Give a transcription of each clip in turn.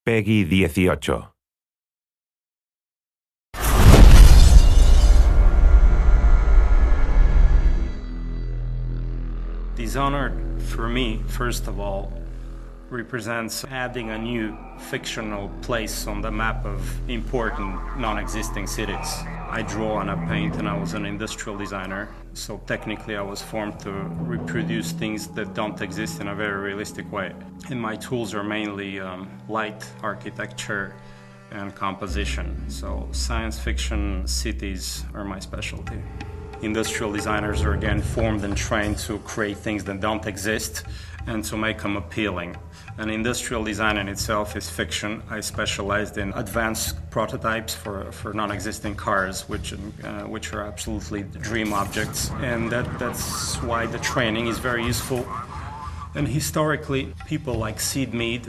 Peggy 18. Dishonored, for me, first of all, represents adding a new fictional place on the map of important non-existing cities. I draw and I paint, and I was an industrial designer, so technically I was formed to reproduce things that don't exist in a very realistic way. And my tools are mainly light, architecture, and composition. So science fiction cities are my specialty. Industrial designers are again formed and trained to create things that don't exist and to make them appealing. And industrial design in itself is fiction. I specialized in advanced prototypes for non-existing cars, which are absolutely dream objects. And that's why the training is very useful. And historically, people like Sid Mead,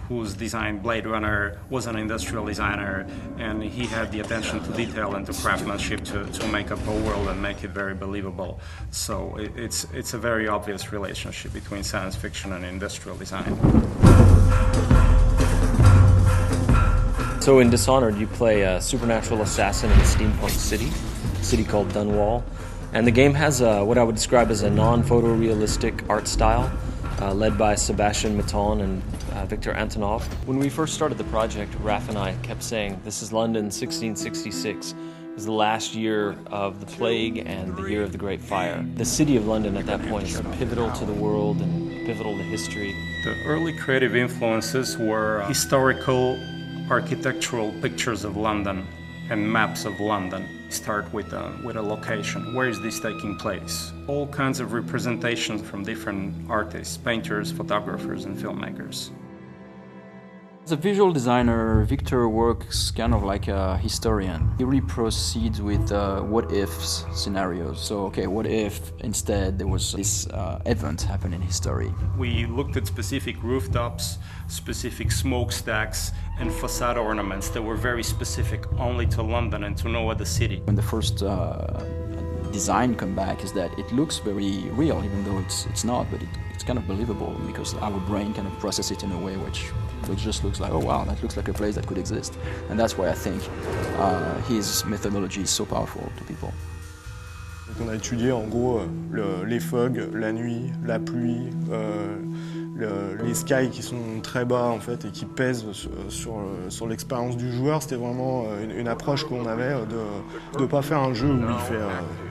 who's designed Blade Runner, was an industrial designer, and he had the attention to detail and to craftsmanship to make up a world and make it very believable. So it's a very obvious relationship between science fiction and industrial design. So in Dishonored, you play a supernatural assassin in a steampunk city called Dunwall. And the game has what I would describe as a non-photorealistic art style, led by Sebastian Maton and Victor Antonov. When we first started the project, Raph and I kept saying, this is London 1666. It was the last year of the plague and the year of the Great Fire. The city of London at that point is pivotal to the world and pivotal to history. The early creative influences were historical architectural pictures of London and maps of London. Start with a location. Where is this taking place? All kinds of representations from different artists, painters, photographers, and filmmakers. As a visual designer, Victor works kind of like a historian. He really proceeds with what-ifs scenarios. So, okay, what if instead there was this event happen in history? We looked at specific rooftops, specific smokestacks, and facade ornaments that were very specific only to London and to no other city. When the first design come back is that it looks very real, even though it's not, but it's kind of believable because our brain kind of processes it in a way which just looks like, oh wow, that looks like a place that could exist. And that's why I think his methodology is so powerful to people. Donc on a étudié en gros les fogs, la nuit, la pluie, les skies qui sont très bas en fait et qui pèsent sur l'expérience du joueur. C'était vraiment une approche qu'on avait de ne pas faire un jeu où il fait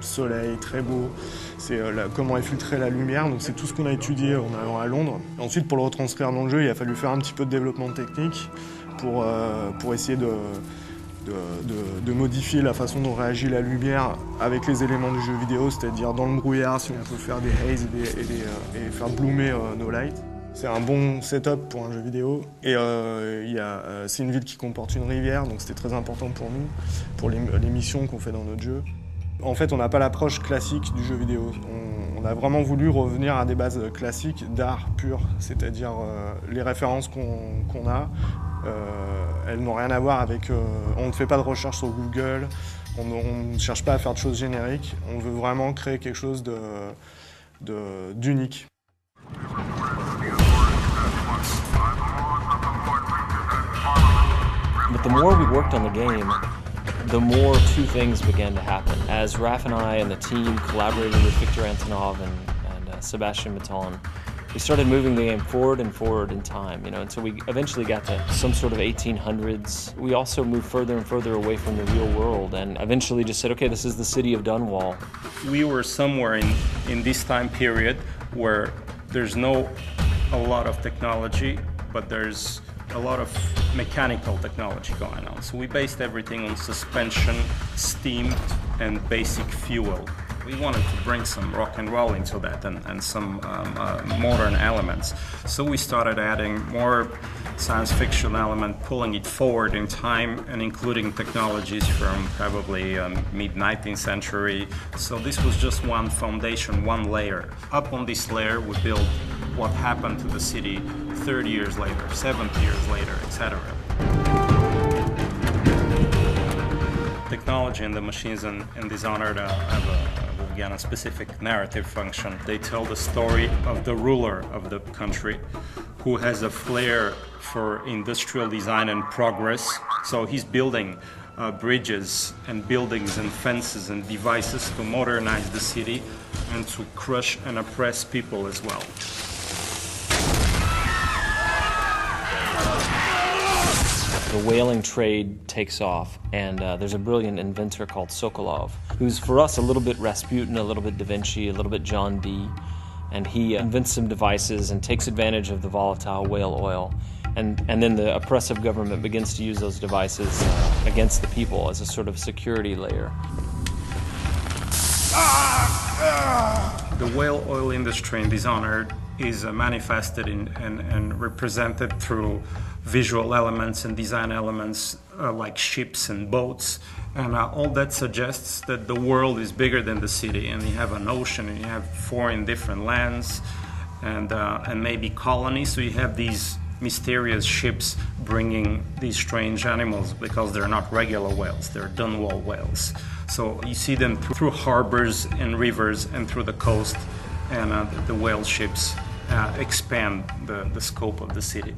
soleil, très beau. C'est comment infiltrer la lumière, donc c'est tout ce qu'on a étudié en allant à Londres. Et ensuite pour le retranscrire dans le jeu, il a fallu faire un petit peu de développement technique pour essayer de modifier la façon dont réagit la lumière avec les éléments du jeu vidéo, c'est-à-dire dans le brouillard, si on peut faire des haze et faire bloomer nos lights. C'est un bon setup pour un jeu vidéo et c'est une ville qui comporte une rivière, donc c'était très important pour nous, pour les missions qu'on fait dans notre jeu. En fait, on n'a pas l'approche classique du jeu vidéo. On a vraiment voulu revenir à des bases classiques d'art pur, c'est-à-dire les références qu'on a, elles n'ont rien à voir avec... on ne fait pas de recherche sur Google, on ne cherche pas à faire de choses génériques, on veut vraiment créer quelque chose d'unique. But the more we worked on the game, the more two things began to happen. As Raph and I and the team collaborated with Victor Antonov and Sebastian Maton, we started moving the game forward and forward in time, and so we eventually got to some sort of 1800s. We also moved further and further away from the real world and eventually just said, okay, this is the city of Dunwall. We were somewhere in this time period where there's a lot of technology, but there's a lot of mechanical technology going on. So we based everything on suspension, steam, and basic fuel. We wanted to bring some rock and roll into that and some modern elements. So we started adding more science fiction element, pulling it forward in time and including technologies from probably mid-19th century. So this was just one foundation, one layer. Up on this layer we built what happened to the city 30 years later, 70 years later, etc. Technology and the machines in Dishonored have a again, a specific narrative function. They tell the story of the ruler of the country who has a flair for industrial design and progress. So he's building bridges and buildings and fences and devices to modernize the city and to crush and oppress people as well. The whaling trade takes off, and there's a brilliant inventor called Sokolov, who's for us a little bit Rasputin, a little bit Da Vinci, a little bit John Dee, and he invents some devices and takes advantage of the volatile whale oil. And then the oppressive government begins to use those devices against the people as a sort of security layer. The whale oil industry in Dishonored is manifested and represented through visual elements and design elements like ships and boats. And all that suggests that the world is bigger than the city, and you have an ocean, and you have foreign different lands, and maybe colonies. So you have these mysterious ships bringing these strange animals because they're not regular whales, they're Dunwall whales. So you see them through harbors and rivers and through the coast, and the whale ships expand the scope of the city.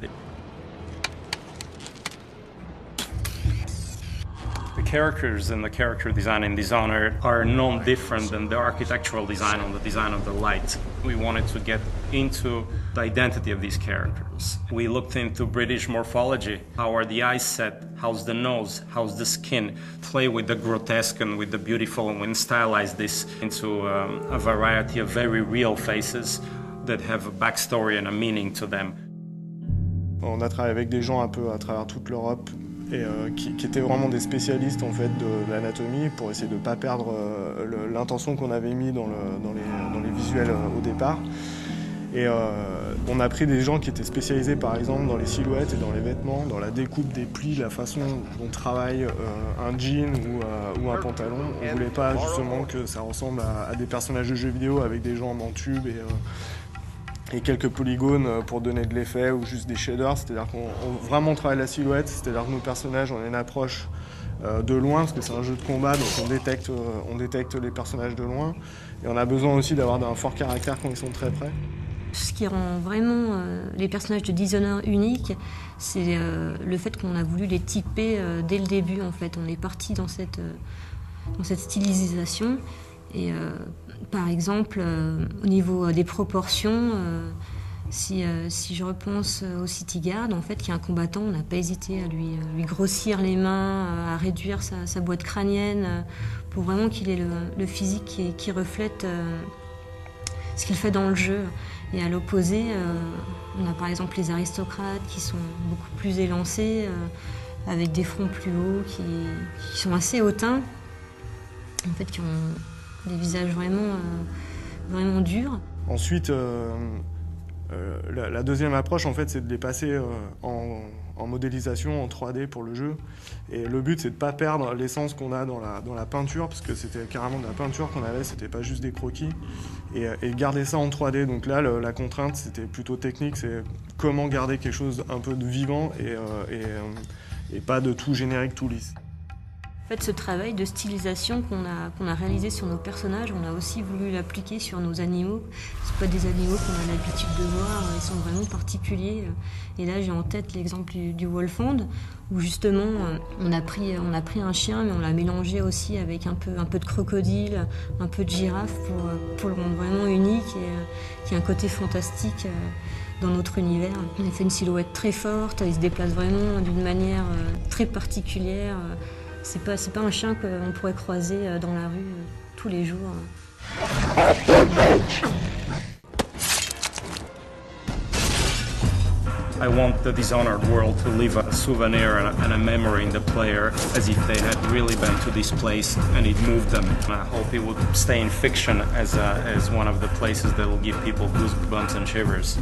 The characters and the character design in Dishonored are no different than the architectural design on the design of the light. We wanted to get into the identity of these characters. We looked into British morphology. How are the eyes set? How's the nose? How's the skin? Play with the grotesque and with the beautiful, and we stylize this into a variety of very real faces that have a backstory and a meaning to them. On a travaillé avec des gens un peu à travers toute l'Europe et qui étaient vraiment des spécialistes en fait de l'anatomie pour essayer de ne pas perdre l'intention qu'on avait mis dans les visuels au départ. Et on a pris des gens qui étaient spécialisés par exemple dans les silhouettes et dans les vêtements, dans la découpe des plis, la façon dont travaille un jean ou un pantalon. On ne voulait pas justement que ça ressemble à des personnages de jeux vidéo avec des jambes en tube et quelques polygones pour donner de l'effet ou juste des shaders. C'est-à-dire qu'on vraiment travaille la silhouette, c'est-à-dire que nos personnages, on a une approche de loin parce que c'est un jeu de combat, donc on détecte les personnages de loin. Et on a besoin aussi d'avoir un fort caractère quand ils sont très près. Ce qui rend vraiment les personnages de Dishonored uniques, c'est le fait qu'on a voulu les typer dès le début. En fait, on est parti dans cette stylisation. Et par exemple, au niveau des proportions, si je repense au City Guard, en fait, qui est un combattant, on n'a pas hésité à lui grossir les mains, à réduire sa boîte crânienne, pour vraiment qu'il ait le physique qui reflète ce qu'il fait dans le jeu. Et à l'opposé, on a par exemple les aristocrates qui sont beaucoup plus élancés, avec des fronts plus hauts, qui sont assez hautains, en fait, qui ont des visages vraiment durs. Ensuite, la deuxième approche, en fait, c'est de les passer en modélisation, en 3D pour le jeu. Et le but, c'est de ne pas perdre l'essence qu'on a dans la peinture, parce que c'était carrément de la peinture qu'on avait, c'était pas juste des croquis. Et garder ça en 3D. Donc là, la contrainte, c'était plutôt technique, c'est comment garder quelque chose un peu de vivant et pas de tout générique, tout lisse. En fait, ce travail de stylisation qu'on a réalisé sur nos personnages, on a aussi voulu l'appliquer sur nos animaux. C'est pas des animaux qu'on a l'habitude de voir, ils sont vraiment particuliers. Et là, j'ai en tête l'exemple du Wolfhound, où justement, on a pris un chien, mais on l'a mélangé aussi avec un peu de crocodile, un peu de girafe, pour le rendre vraiment unique et qui a un côté fantastique dans notre univers. On a fait une silhouette très forte, il se déplace vraiment d'une manière très particulière. C'est pas un chien qu'on pourrait croiser dans la rue tous les jours. I want the Dishonored world to leave a souvenir and a memory in the player as if they had really been to this place and it moved them. And I hope it would stay in fiction as one of the places that will give people goosebumps and shivers.